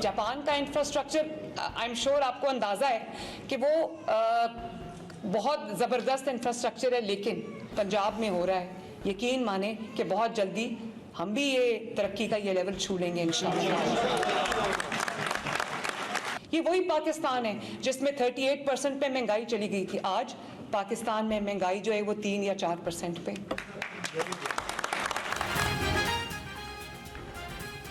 Japan का infrastructure, I am sure आपको अंदाज़ा है कि वो बहुत ज़बरदस्त इंफ्रास्ट्रक्चर है, लेकिन पंजाब में हो रहा है। यकीन माने कि बहुत जल्दी हम भी ये तरक्की का ये लेवल छू लेंगे इंशाअल्लाह। ये वही पाकिस्तान है जिसमें 38% पे महंगाई चली गई थी। आज पाकिस्तान में महंगाई जो है वो 3 या 4% पे।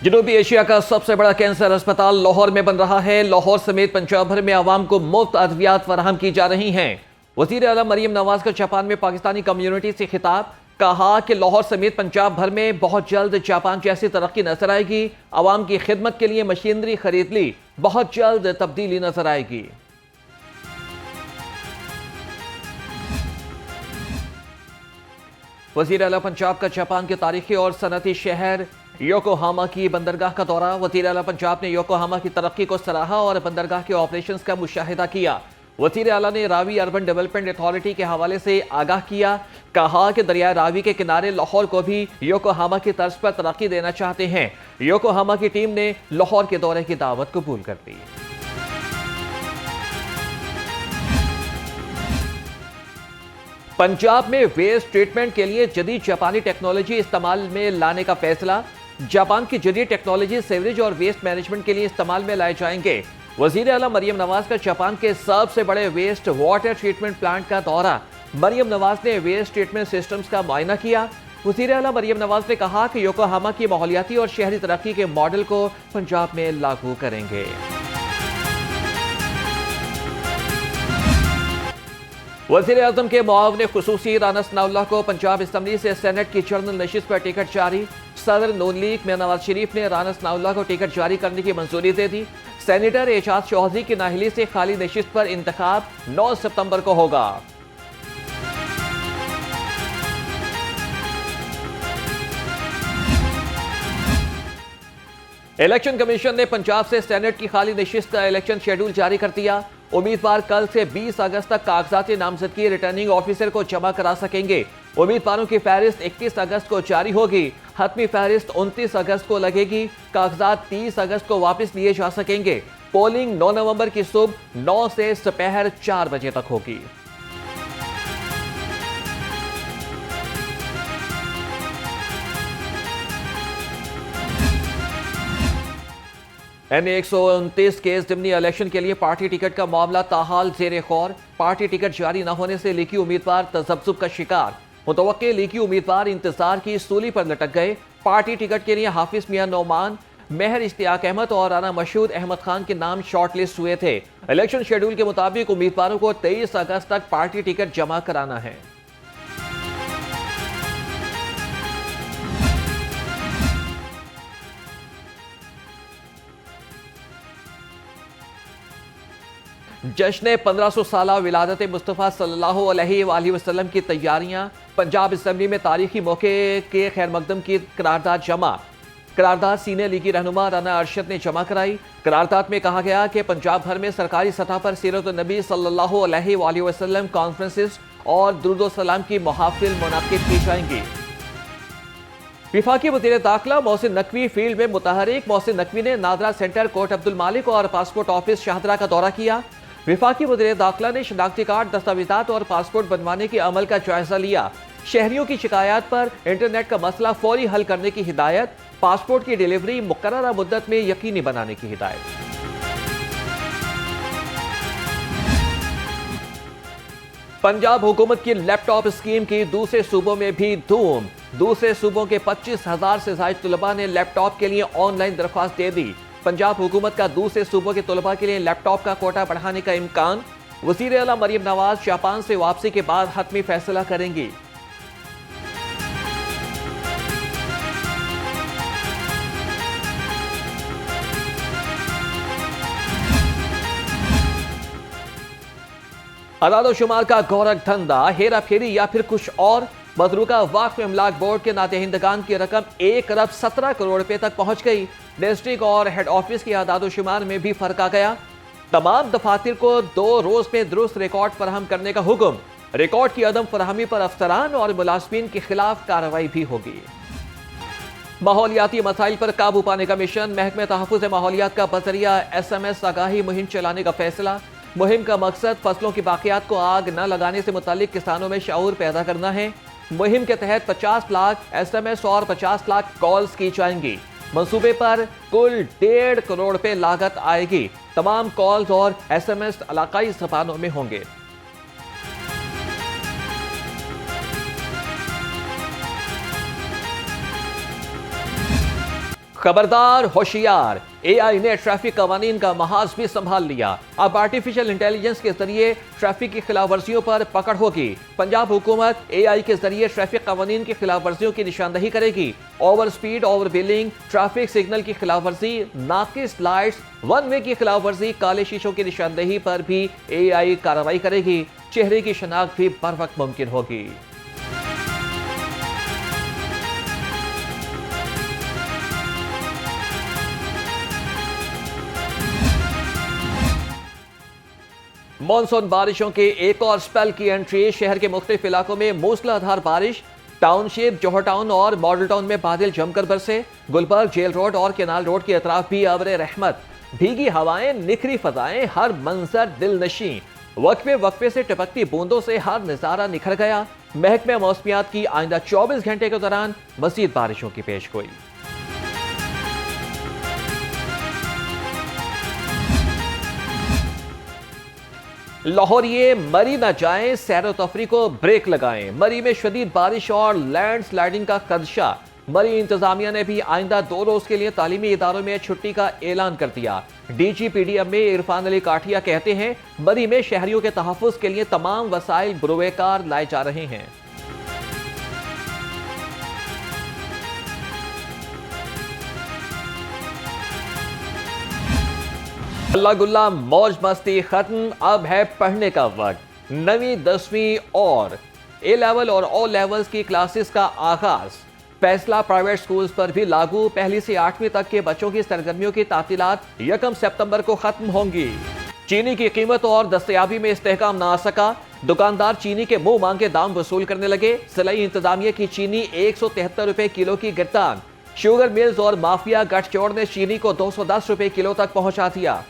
जनूबी एशिया का सबसे बड़ा कैंसर अस्पताल लाहौर में बन रहा है। लाहौर समेत पंजाब भर में आवाम को मुफ्त अद्वियात फराहम की जा रही हैं। वजीर आला मरियम नवाज का जापान में पाकिस्तानी कम्युनिटी से खिताब, कहा कि लाहौर समेत पंजाब भर में बहुत जल्द जापान जैसी तरक्की नजर आएगी। आवाम की खिदमत के लिए मशीनरी खरीद ली, बहुत जल्द तब्दीली नजर आएगी। वजीर आला पंजाब का जापान के तारीखी और सनती शहर योकोहामा की बंदरगाह का दौरा। वजीर आला पंजाब ने योकोहामा की तरक्की को सराहा और बंदरगाह के ऑपरेशंस का मुशाहिदा किया। वजीर आला ने रावी अर्बन डेवलपमेंट अथॉरिटी के हवाले से आगाह किया, कहा कि दरिया रावी के किनारे लाहौर को भी योकोहामा की तर्ज पर तरक्की देना चाहते हैं। योकोहामा की टीम ने लाहौर के दौरे की दावत कबूल कर ली। पंजाब में वेस्ट ट्रीटमेंट के लिए जदीद जापानी टेक्नोलॉजी इस्तेमाल में लाने का फैसला। जापान की जदीद टेक्नोलॉजी सीवरेज और वेस्ट मैनेजमेंट के लिए इस्तेमाल में लाए जाएंगे। वजीर आला मरियम नवाज का जापान के सबसे बड़े वेस्ट वाटर ट्रीटमेंट प्लांट का दौरा। मरियम नवाज ने वेस्ट ट्रीटमेंट सिस्टम्स का मुआयना किया। वजीर आला मरियम नवाज ने कहा कि योकोहामा की माहौलियाती और शहरी तरक्की के मॉडल को पंजाब में लागू करेंगे। वजीर आजम के मुआविन खुसूसी राना सनाउल्लाह को पंजाब असम्बली से सेनेट की जनरल नशिस्त पर टिकट जारी। सदर नून लीग में नवाज शरीफ ने राना सनाउल्लाह को टिकट जारी करने की मंजूरी दे दी। सेनेटर एजाज चौधरी की नाहली से खाली नशिस्त पर इंतखाब 9 सितंबर को होगा। इलेक्शन कमीशन ने पंजाब से सेनेट की खाली नशिस्त का इलेक्शन शेड्यूल जारी कर दिया। उम्मीदवार कल से 20 अगस्त तक कागजात नामजदगी रिटर्निंग ऑफिसर को जमा करा सकेंगे। उम्मीदवारों की फहरिस्त 21 अगस्त को जारी होगी। हतमी फहरिस्त 29 अगस्त को लगेगी। कागजात 30 अगस्त को वापस लिए जा सकेंगे। पोलिंग 9 नवंबर की सुबह 9 से दोपहर 4 बजे तक होगी। NA-129 केस जिमनी इलेक्शन के लिए पार्टी टिकट का मामला ताहाल जेर गौर। पार्टी टिकट जारी न होने से लीगी उम्मीदवार तजब्जुब का शिकार। मुतवक्के लीगी उम्मीदवार इंतजार की सूली पर लटक गए। पार्टी टिकट के लिए हाफिज मियां नौमान, मेहर इश्तियाक अहमद और राना मशहूद अहमद खान के नाम शॉर्टलिस्ट हुए थे। इलेक्शन शेड्यूल के मुताबिक उम्मीदवारों को 23 अगस्त तक पार्टी टिकट जमा कराना है। जश्न 1500 साला विलादत मुस्तफ़ा सल्लल्लाहु अलैहि वसल्लम की तैयारियां। पंजाब असम्बली में तारीखी मौके के खैर मकदम की करारदाद जमा। करारदाद सीनियर लीगी रहनुमा राना अरशद ने जमा कराई। करारदाद में कहा गया कि पंजाब भर में सरकारी सतह पर सीरत नबी सल्लल्लाहु अलैहि वसल्लम कॉन्फ्रेंसेस और दुरूद सलाम की महफिल मुनाकिद की जाएंगी। विफाकी वज़ीर दाखिला मोहसिन नकवी फील्ड में मुतहरिक। मोहसिन नकवी ने नादरा सेंटर, कोट अब्दुल मालिक और पासपोर्ट ऑफिस शाहदरा का दौरा किया। विफाकी वज़ीर दाखिला ने शनाख्ती कार्ड, दस्तावेजात और पासपोर्ट बनवाने के अमल का जायजा लिया। शहरियों की शिकायत पर इंटरनेट का मसला फौरी हल करने की हिदायत। पासपोर्ट की डिलीवरी मुकर्ररा मुद्दत में यकीनी बनाने की हिदायत। पंजाब हुकूमत की लैपटॉप स्कीम की दूसरे सूबों में भी धूम। दूसरे सूबों के 25,000 से ज्यादा तलबा ने लैपटॉप के लिए ऑनलाइन दरख्वास्त दे दी। पंजाब हुकूमत का दूसरे सूबों के तलबा के लिए लैपटॉप का कोटा बढ़ाने का इम्कान। वज़ीर आला मरियम नवाज जापान से वापसी के बाद हतमी फैसला करेंगी। अदाद-ओ-शुमार का गौरक धंधा, हेरा फेरी या फिर कुछ और। मदरूका वक्फ इमलाक बोर्ड के नादहिंदगान की रकम 1 अरब 17 करोड़ रुपए तक पहुंच गई। डिस्ट्रिक्ट और हेड ऑफिस के अदाद-ओ-शुमार में भी फर्क आ गया। तमाम दफातर को 2 रोज में दुरुस्त रिकॉर्ड फराहम करने का हुक्म। रिकॉर्ड की अदम फराहमी पर अफसरान और मुलाजमीन के खिलाफ कार्रवाई भी होगी। माहौलियाती मसाइल पर काबू पाने का मिशन, महकमे तहफ़्फ़ुज़ माहौलियात का बज़रिया SMS आगाही मुहिम चलाने का फैसला। मुहिम का मकसद फसलों की बाक़ियात को आग न लगाने से मुताल्लिक किसानों में शऊर पैदा करना है। मुहिम के तहत 50 लाख SMS और 50 लाख कॉल्स की जाएंगी। मंसूबे पर कुल 1.5 करोड़ रुपए लागत आएगी। तमाम कॉल्स और SMS इलाकाई ज़बानों में होंगे। खबरदार होशियार, AI ने ट्रैफिक कवानीन का महाज भी संभाल लिया। अब आर्टिफिशियल इंटेलिजेंस के जरिए ट्रैफिक की खिलाफ वर्जियों पर पकड़ होगी। पंजाब हुकूमत AI के जरिए ट्रैफिक कवानीन की खिलाफ वर्जियों की निशानदही करेगी। Over speed, over billing, traffic signal की खिलाफ वर्जी, नाकिस लाइट्स, वन वे की खिलाफ वर्जी, काले शीशों की निशानदही पर भी AI कार्रवाई करेगी। चेहरे की शनाख्त भी बर वक्त मुमकिन होगी। मॉनसून बारिशों के एक और स्पेल की एंट्री। शहर के मुख्तलिफ इलाकों में मूसलाधार बारिश। टाउनशिप, जौहर टाउन और मॉडल टाउन में बादल जमकर बरसे। गुलबर्ग, जेल रोड और केनाल रोड के अतराफ भी अबरे रहमत। भीगी हवाएं, निखरी फजाएं, हर मंजर दिलनशी। वक्फे वक्फे से टपकती बूंदों से हर नजारा निखर गया। महकमे मौसमियात की आइंदा 24 घंटे के दौरान मजीद बारिशों की पेशगोई। लाहौरिये मरी न जाएं, सैरो तफरी को ब्रेक लगाएं। मरी में शदीद बारिश और लैंड स्लाइडिंग का खदशा। मरी इंतजामिया ने भी आइंदा 2 रोज के लिए तालीमी इदारों में छुट्टी का ऐलान कर दिया। DGPDM में इरफान अली काठिया कहते हैं, मरी में शहरियों के तहफ़्फ़ुज़ के लिए तमाम वसाइल बुरुएकार लाए जा रहे हैं। अल्लाह गुल्ला मौज मस्ती खत्म, अब है पढ़ने का वक्त। 9वीं 10वीं और A लेवल और O लेवल्स की क्लासेस का आगाज। फैसला प्राइवेट स्कूल्स पर भी लागू। 1ली से 8वीं तक के बच्चों की सरगर्मियों की तातीलात 1 सितंबर को खत्म होंगी। चीनी की कीमत और दस्तयाबी में इस्तेहकाम ना आ सका। दुकानदार चीनी के मुंह मांगे दाम वसूल करने लगे। ज़िलाई इंतजामिया की चीनी 173 रुपए किलो की गिरफ्तार। शुगर मिल्स और माफिया गठजोड़ ने चीनी को 210 रुपए किलो तक पहुंचा दिया।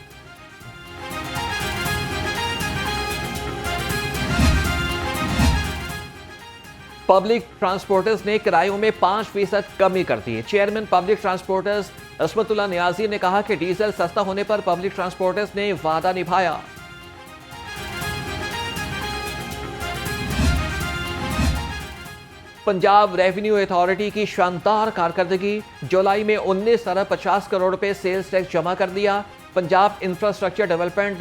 पब्लिक ट्रांसपोर्टर्स ने किरायों में 5% कमी कर दी। चेयरमैन पब्लिक ट्रांसपोर्टर्स असमतुल्लाह नियाजी ने कहा कि डीजल सस्ता होने पर पब्लिक ट्रांसपोर्टर्स ने वादा निभाया। पंजाब रेवेन्यू अथॉरिटी की शानदार कारकर्दगी। जुलाई में 19 अरब 50 करोड़ रुपए सेल्स टैक्स जमा कर दिया। पंजाब इंफ्रास्ट्रक्चर डेवलपमेंट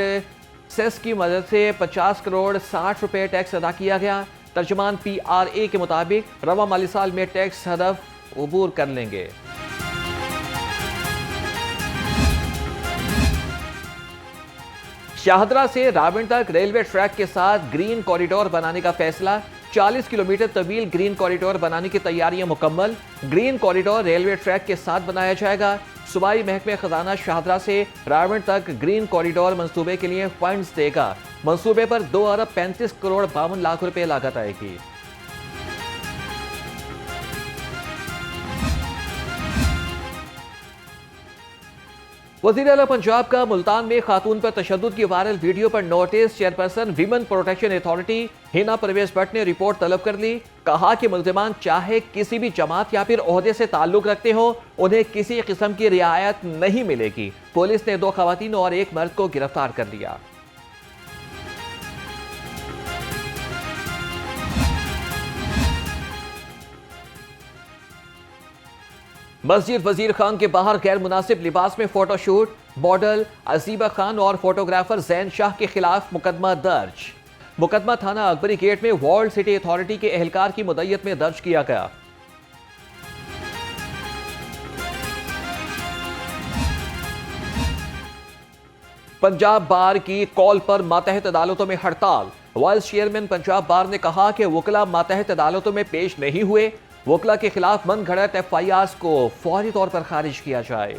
सेस की मदद से 50 करोड़ 60 रुपए टैक्स अदा किया गया। तर्जुमान PRA के मुताबिक रवा माली साल में टैक्स हदफ अबूर कर लेंगे। शाहदरा से रावण तक रेलवे ट्रैक के साथ ग्रीन कॉरिडोर बनाने का फैसला। 40 किलोमीटर तवील ग्रीन कॉरिडोर बनाने की तैयारियां मुकम्मल। ग्रीन कॉरिडोर रेलवे ट्रैक के साथ बनाया जाएगा। सूबाई महकमे खजाना शाहदरा से रावण तक ग्रीन कॉरिडोर मंसूबे के लिए फंड्स देगा। मंसूबे पर 2 अरब 35 करोड़ 52 लाख रुपए लागत आएगी। वज़ीर आला पंजाब का मुल्तान में खातून पर तशद्दुद की वायरल वीडियो पर notice. Chairperson women protection authority Hina Parvez Bhatt ने रिपोर्ट तलब कर ली। कहा कि मुल्जिमान चाहे किसी भी जमात या फिर ओहदे से ताल्लुक रखते हो, उन्हें किसी किस्म की रियायत नहीं मिलेगी। पुलिस ने 2 खवातीन और 1 मर्द को गिरफ्तार कर लिया। मस्जिद वजीर खान के बाहर गैर मुनासिब लिबास में फोटोशूट। मॉडल अजीबा खान और फोटोग्राफर जैन शाह के खिलाफ मुकदमा दर्ज। मुकदमा थाना अकबरी गेट में वर्ल्ड सिटी अथॉरिटी के एहलकार की मुद्दत में दर्ज किया गया। पंजाब बार की कॉल पर मातहत अदालतों में हड़ताल। वाइस चेयरमैन पंजाब बार ने कहा कि वकला मातहत अदालतों में पेश नहीं हुए। वकला के खिलाफ मन घड़त FIRs को फौरी तौर पर खारिज किया जाए।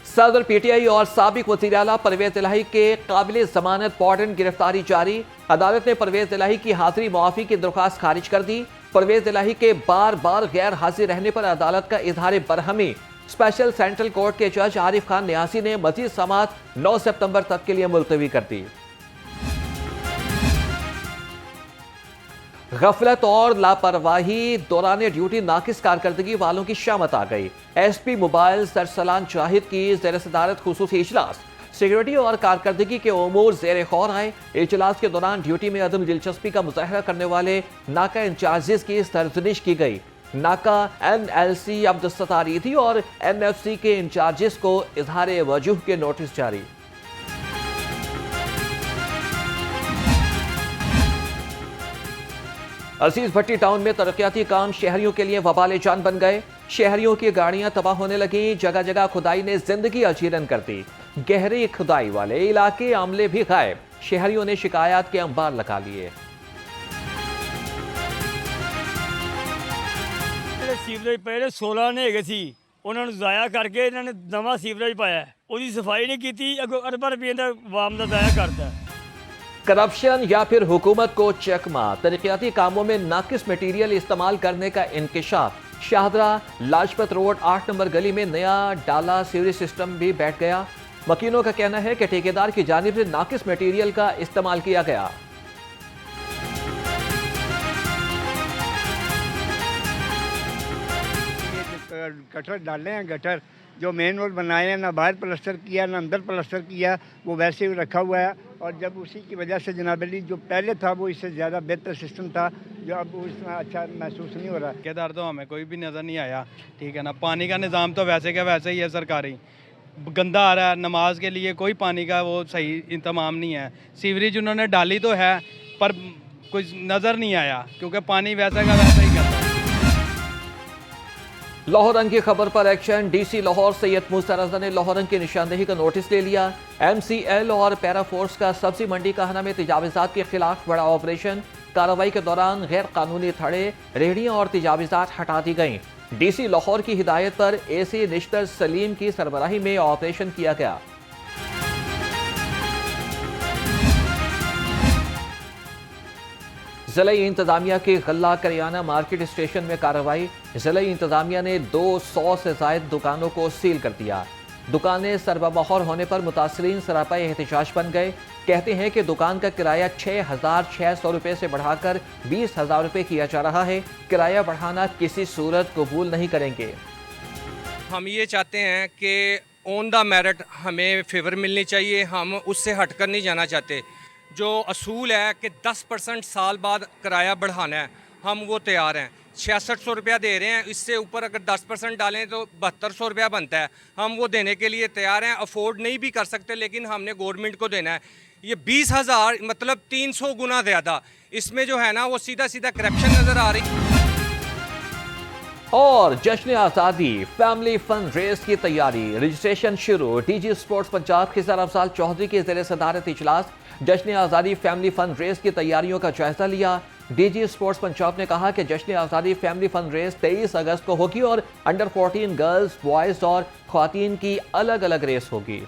सदर PTI और साबिक वज़ीर आला परवेज इलाही के काबिल जमानत वारंट गिरफ्तारी जारी। अदालत ने परवेज इलाही की हाजिरी मुआफी की दरख्वास्त खारिज कर दी। परवेज इलाही के बार बार गैर हाजिर रहने पर अदालत का इजहार बरहमी। स्पेशल सेंट्रल कोर्ट के जज आरिफ खान न्यासी ने मजीद समाअत 9 सितंबर तक के लिए मुलतवी कर दी। गफलत और लापरवाही दौरान ड्यूटी नाकिस कारकर्दगी वालों की शामत आ गई। एसपी मोबाइल सरसलान जाहिद की ज़ेर सदारत खुसूसी इजलास। सिक्योरिटी और कारकर्दगी के उमूर ज़ेर गौर आए। इजलास के दौरान ड्यूटी में अदम दिलचस्पी का मुजाहरा करने वाले नाका इंचार्जेस की सरजनिश की गई। नाका NLC अब्दुल ईदी और NFC के इंचार्जेस को इजहार वजूह के नोटिस जारी। अजीज भट्टी टाउन में तरक्याती काम शहरियों के लिए वबाल जान बन गए। शहरियों की गाड़ियां तबाह होने लगी। जगह जगह खुदाई ने जिंदगी अजीरन कर दी। गहरी खुदाई वाले इलाके आमले भी गायब। शहरियों ने शिकायत के अंबार लगा लिए। ਸੀਵਰੇਜ ਪਹਿਲੇ 16 ਨੇ ਹੈਗੇ ਸੀ, ਉਹਨਾਂ ਨੂੰ ਜ਼ਾਇਆ ਕਰਕੇ ਇਹਨਾਂ ਨੇ ਨਵਾਂ ਸੀਵਰੇਜ ਪਾਇਆ। ਉਹਦੀ ਸਫਾਈ ਨਹੀਂ ਕੀਤੀ, ਅੱਗੋਂ ਅਰਬਾਂ ਰੁਪਏ ਦਾ ਵਾਮ ਦਾ ਜ਼ਾਇਆ करता। करप्शन या फिर हुकूमत को चकमा। तरक्याती कामों में नाकिस मटीरियल इस्तेमाल करने का इंकिशाफ। शाहदरा लाजपत रोड 8 नंबर गली में नया डाला सीवरेज सिस्टम भी बैठ गया। वकीलों का कहना है कि ठेकेदार की जानिब से नाकिस मटीरियल का इस्तेमाल किया गया। गटर डाले हैं, गटर जो मेन रोड बनाए हैं, ना बाहर प्लास्टर किया ना अंदर प्लास्टर किया, वो वैसे ही रखा हुआ है। और जब उसी की वजह से जनाब अली जो पहले था वो इससे ज़्यादा बेहतर सिस्टम था, जो अब उसमें अच्छा महसूस नहीं हो रहा। ठेकेदार तो हमें कोई भी नज़र नहीं आया, ठीक है ना। पानी का निज़ाम तो वैसे का वैसे ही है सरकारी, गंदा आ रहा है। नमाज के लिए कोई पानी का वो सही इंतजाम नहीं है। सीवरेज उन्होंने डाली तो है पर कुछ नज़र नहीं आया, क्योंकि पानी वैसा का वैसा ही करता है। लाहौर रंग की खबर पर एक्शन। DC लाहौर सैयद मूसा रजा ने लाहौर रंग की निशानदेही का नोटिस ले लिया। MCL और पैरा फोर्स का सब्जी मंडी काहना में तजावीज़ात के खिलाफ बड़ा ऑपरेशन। कार्रवाई के दौरान गैर कानूनी थड़े, रेहड़ियां और तजावीज़ात हटा दी गईं। DC लाहौर की हिदायत पर AC निश्तर सलीम की सरबराही में ऑपरेशन किया गया। ज़िला इंतजामिया की गल्ला करियाना मार्केट स्टेशन में कार्रवाई। ज़िला इंतजामिया ने 200 से ज़ायद दुकानों को सील कर दिया। दुकानें सरबमहर होने पर मुतासरीन सरापा एहतजाज बन गए। कहते हैं कि दुकान का किराया 6,600 रुपये से बढ़ाकर 20,000 रुपये किया जा रहा है। किराया बढ़ाना किसी सूरत कबूल नहीं करेंगे। हम ये चाहते हैं कि ऑन द मेरिट हमें फेवर मिलनी चाहिए, हम उससे हटकर नहीं जाना चाहते। जो असूल है कि 10% साल बाद किराया बढ़ाना है, हम वो तैयार हैं। 6600 रुपया दे रहे हैं, इससे ऊपर अगर 10% डालें तो 7200 रुपया बनता है। हम वो देने के लिए तैयार हैं। अफोर्ड नहीं भी कर सकते, लेकिन हमने गवर्नमेंट को देना है। ये 20,000 मतलब 300 गुना ज़्यादा। इसमें जो है ना वो सीधा सीधा करप्शन नज़र आ रही। और जश्न आज़ादी फैमिली फन रेस की तैयारी, रजिस्ट्रेशन शुरू। DG स्पोर्ट्स पंजाब खिज़र अफजाल चौधरी के ज़ेर सदारत इजलास जश्न आज़ादी फैमिली फन रेस की तैयारियों का जायजा लिया। DG स्पोर्ट्स पंजाब ने कहा कि जश्न आज़ादी फैमिली फन रेस 23 अगस्त को होगी और अंडर 14 गर्ल्स, बॉयज़ और ख्वातीन की अलग अलग रेस होगी।